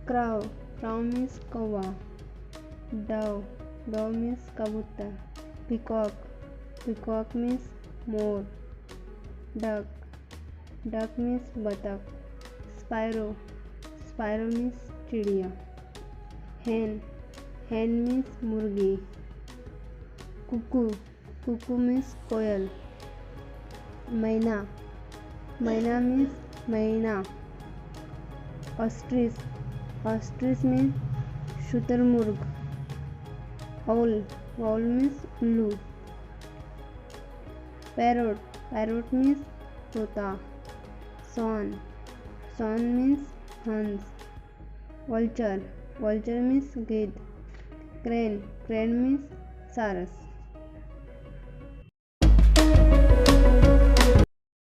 Crow. Crow means kawa. Dove. Dove means kabutar. Peacock. Peacock means more. Duck. Duck means batak. Sparrow. Sparrow means चिड़िया. Hen. Hen means मुर्गी. Cuckoo. Cuckoo means कोयल. मैना. मैना means मैना. Ostrich. Ostrich means शुतुरमुर्ग. Owl. Owl means उल्लू. Parrot. Parrot means तोता. Swan. Swan means हंस. Vulture. Vulture means गिद्ध. Crane. Crane means सारस.